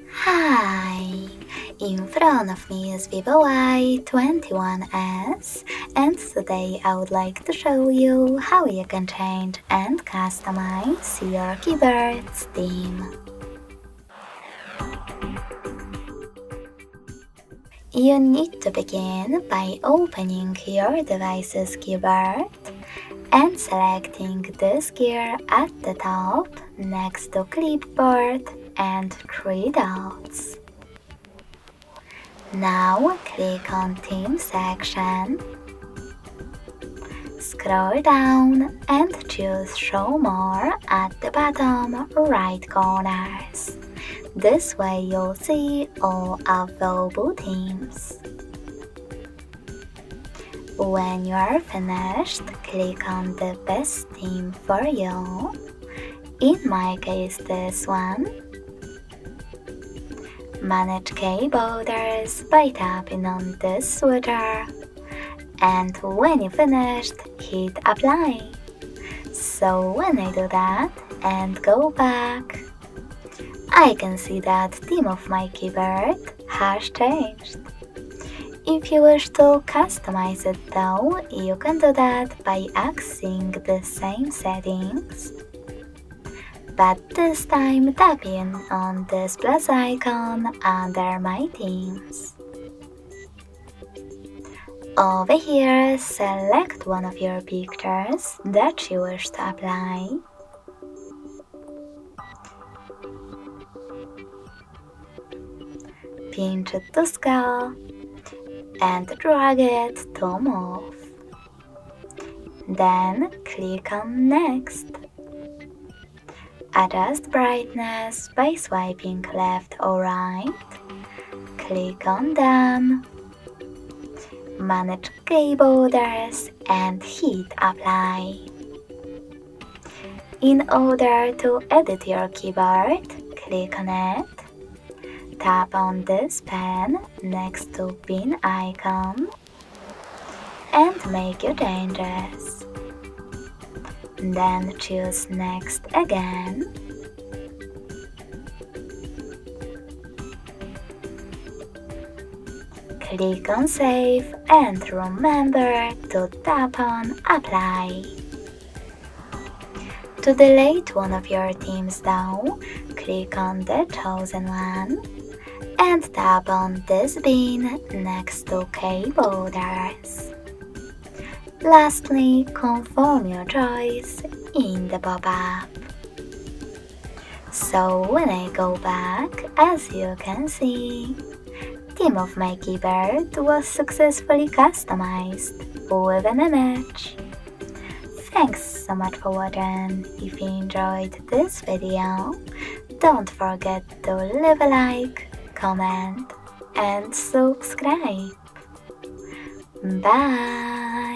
Hi! In front of me is VIVO Y21s, and today I would like to show you how you can change and customize your keyboard's theme. You need to begin by opening your device's keyboard and selecting this gear at the top next to clipboard and three dots. Now click on Theme section, scroll down and choose Show More at the bottom right corners. This way you'll see all available themes. When you are finished, click on the best theme for you. In my case, this one. Manage key borders by tapping on this switcher, and when you finished, hit apply. So when I do that and go back, I can see that theme of my keyboard has changed. If you wish to customize it though, you can do that by accessing the same settings, but this time tapping on this plus icon under My Themes. Over here, select one of your pictures that you wish to apply. Pinch it to scale and drag it to move. Then click on Next. Adjust brightness by swiping left or right. Click on Done. Manage key borders and hit Apply. In order to edit your keyboard, click on it. Tap on this pen next to pin icon and make your changes. Then choose Next again. Click on Save and remember to tap on Apply. To delete one of your themes though, click on the chosen one and tap on this bin next to key borders. Lastly, confirm your choice in the pop-up. So when I go back, as you can see, theme of my keyboard was successfully customized with an image. Thanks so much for watching. If you enjoyed this video, don't forget to leave a like, comment and subscribe. Bye!